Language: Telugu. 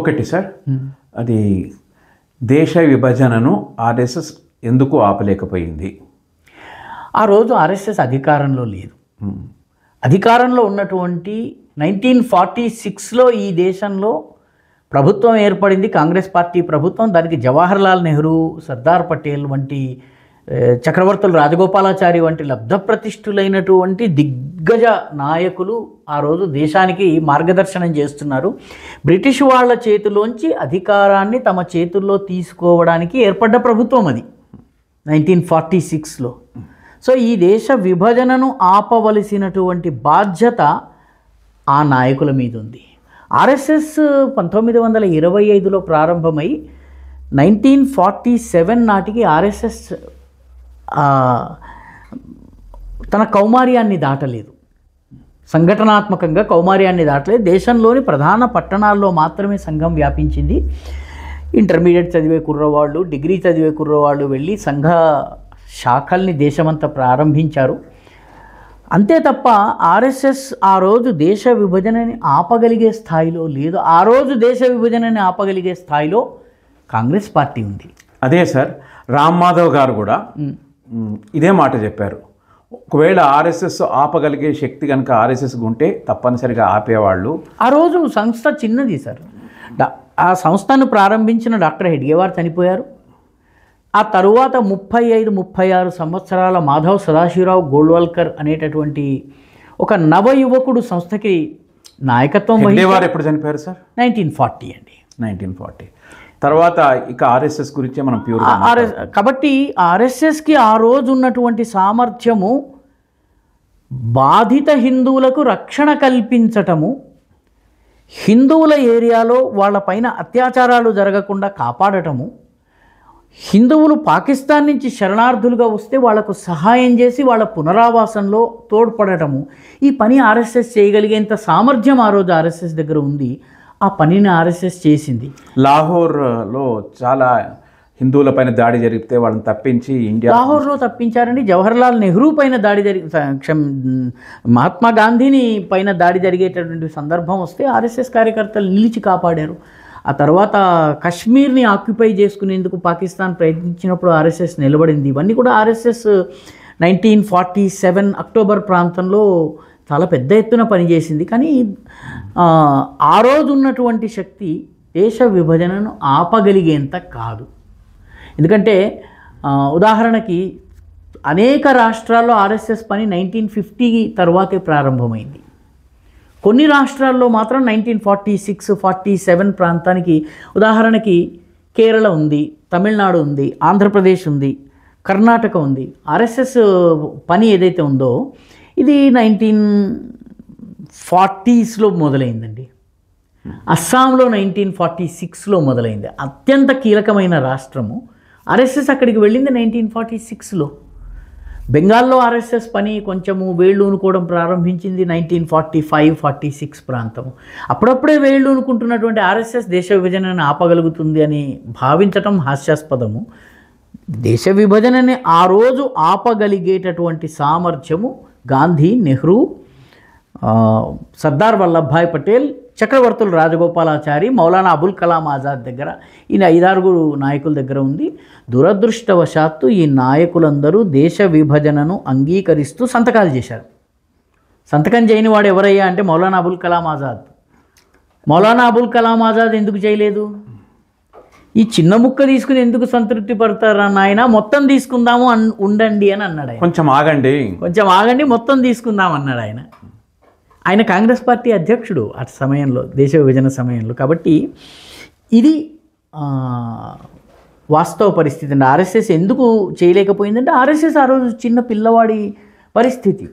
ఒకటి సార్, అది దేశ విభజనను ఆర్ఎస్ఎస్ ఎందుకు ఆపలేకపోయింది? ఆ రోజు ఆర్ఎస్ఎస్ అధికారంలో లేదు. అధికారంలో ఉన్నటువంటి 1946లో ఈ దేశంలో ప్రభుత్వం ఏర్పడింది, కాంగ్రెస్ పార్టీ ప్రభుత్వం. దానికి జవహర్లాల్ నెహ్రూ, సర్దార్ పటేల్ వంటి, చక్రవర్తులు రాజగోపాలాచారి వంటి లబ్ధప్రతిష్ఠులైనటువంటి దిగ్గజ నాయకులు ఆ రోజు దేశానికి మార్గదర్శనం చేస్తున్నారు. బ్రిటిష్ వాళ్ళ చేతిలోంచి అధికారాన్ని తమ చేతుల్లో తీసుకోవడానికి ఏర్పడ్డ ప్రభుత్వం అది 1946లో. సో ఈ దేశ విభజనను ఆపవలసినటువంటి బాధ్యత ఆ నాయకుల మీద ఉంది. ఆర్ఎస్ఎస్ 1925లో ప్రారంభమై 1947 నాటికి ఆర్ఎస్ఎస్ తన కౌమార్యాన్ని దాటలేదు, సంఘటనాత్మకంగా కౌమార్యాన్ని దాటలేదు. దేశంలోని ప్రధాన పట్టణాల్లో మాత్రమే సంఘం వ్యాపించింది. ఇంటర్మీడియట్ చదివే కుర్రవాళ్ళు, డిగ్రీ చదివే కుర్రవాళ్ళు వెళ్ళి సంఘ శాఖల్ని దేశమంతా ప్రారంభించారు. అంతే తప్ప ఆర్ఎస్ఎస్ ఆ రోజు దేశ విభజనని ఆపగలిగే స్థాయిలో లేదు. ఆ రోజు దేశ విభజనని ఆపగలిగే స్థాయిలో కాంగ్రెస్ పార్టీ ఉంది. అదే సార్, రామ్ మాధవ్ గారు కూడా ఇదే మాట చెప్పారు. ఒకవేళ ఆర్ఎస్ఎస్ ఆపగలిగే శక్తి కనుక ఆర్ఎస్ఎస్ ఉంటే తప్పనిసరిగా ఆపేవాళ్ళు. ఆ రోజు సంస్థ చిన్నది సార్. ఆ సంస్థను ప్రారంభించిన డాక్టర్ హెడ్గేవార్ చనిపోయారు. ఆ తరువాత 35-36 సంవత్సరాల మాధవ్ సదాశివరావు గోల్వాల్కర్ అనేటటువంటి ఒక నవ యువకుడు సంస్థకి నాయకత్వం వహించారు. ఎప్పుడు చనిపోయారు సార్? 1940 అండి. 1940 తర్వాత ఇక ఆర్ఎస్ఎస్ గురించే మనం ప్యూర్. కాబట్టి ఆర్ఎస్ఎస్కి ఆ రోజు ఉన్నటువంటి సామర్థ్యము బాధిత హిందువులకు రక్షణ కల్పించటము, హిందువుల ఏరియాలో వాళ్ళపైన అత్యాచారాలు జరగకుండా కాపాడటము, హిందువులు పాకిస్తాన్ నుంచి శరణార్థులుగా వస్తే వాళ్లకు సహాయం చేసి వాళ్ళ పునరావాసంలో తోడ్పడటము, ఈ పని ఆర్ఎస్ఎస్ చేయగలిగేంత సామర్థ్యం ఆ రోజు ఆర్ఎస్ఎస్ దగ్గర ఉంది. ఆ పనిని ఆర్ఎస్ఎస్ చేసింది. లాహోర్లో చాలా హిందువులపైన దాడి జరిగితే వాళ్ళని తప్పించి లాహోర్లో తప్పించారండి. జవహర్లాల్ నెహ్రూ పైన దాడి మహాత్మా గాంధీని పైన దాడి జరిగేటటువంటి సందర్భం వస్తే ఆర్ఎస్ఎస్ కార్యకర్తలు నిలిచి కాపాడారు. ఆ తర్వాత కశ్మీర్ని ఆక్యుపై చేసుకునేందుకు పాకిస్తాన్ ప్రయత్నించినప్పుడు ఆర్ఎస్ఎస్ నిలబడింది. ఇవన్నీ కూడా ఆర్ఎస్ఎస్ 1947 అక్టోబర్ ప్రాంతంలో చాలా పెద్ద ఎత్తున పనిచేసింది. కానీ ఆ రోజు ఉన్నటువంటి శక్తి దేశ విభజనను ఆపగలిగేంత కాదు. ఎందుకంటే ఉదాహరణకి అనేక రాష్ట్రాల్లో ఆర్ఎస్ఎస్ పని 1950 తర్వాతే ప్రారంభమైంది. కొన్ని రాష్ట్రాల్లో మాత్రం 1946-47 ప్రాంతానికి, ఉదాహరణకి కేరళ ఉంది, తమిళనాడు ఉంది, ఆంధ్రప్రదేశ్ ఉంది, కర్ణాటక ఉంది. ఆర్ఎస్ఎస్ పని ఏదైతే ఉందో ఇది 1940స్లో మొదలైందండి. అస్సాంలో 1946లో మొదలైంది. అత్యంత కీలకమైన రాష్ట్రము. ఆర్ఎస్ఎస్ అక్కడికి వెళ్ళింది 1946లో. బెంగాల్లో ఆర్ఎస్ఎస్ పని కొంచెము వేళ్ళూనుకోవడం ప్రారంభించింది 1945-46 ప్రాంతము. అప్పుడప్పుడే వేళ్ళూనుకుంటున్నటువంటి ఆర్ఎస్ఎస్ దేశ విభజనని ఆపగలుగుతుంది అని భావించటం హాస్యాస్పదము. దేశ విభజనని ఆ రోజు ఆపగలిగేటటువంటి సామర్థ్యము గాంధీ, నెహ్రూ, సర్దార్ వల్లభాయ్ పటేల్, చక్రవర్తులు రాజగోపాలాచారి, మౌలానా అబుల్ కలాం ఆజాద్ దగ్గర, ఈ 5-6 నాయకుల దగ్గర ఉంది. దురదృష్టవశాత్తు ఈ నాయకులందరూ దేశ విభజనను అంగీకరిస్తూ సంతకాలు చేశారు. సంతకం చేయని వాడు ఎవరయ్యా అంటే మౌలానా అబుల్ కలాం ఆజాద్. మౌలానా అబుల్ కలాం ఆజాద్ ఎందుకు చేయలేదు? ఈ చిన్న ముక్క తీసుకుని ఎందుకు సంతృప్తి పడతారా నాయన, మొత్తం తీసుకుందాము ఉండండి అని అన్నాడు ఆయన. కొంచెం ఆగండి మొత్తం తీసుకుందాం అన్నాడు ఆయన. ఆయన కాంగ్రెస్ పార్టీ అధ్యక్షుడు ఆ సమయంలో, దేశ విభజన సమయంలో. కాబట్టి ఇది వాస్తవ పరిస్థితి అండి. ఆర్ఎస్ఎస్ ఎందుకు చేయలేకపోయిందంటే ఆర్ఎస్ఎస్ ఆ రోజు చిన్న పిల్లవాడి పరిస్థితి.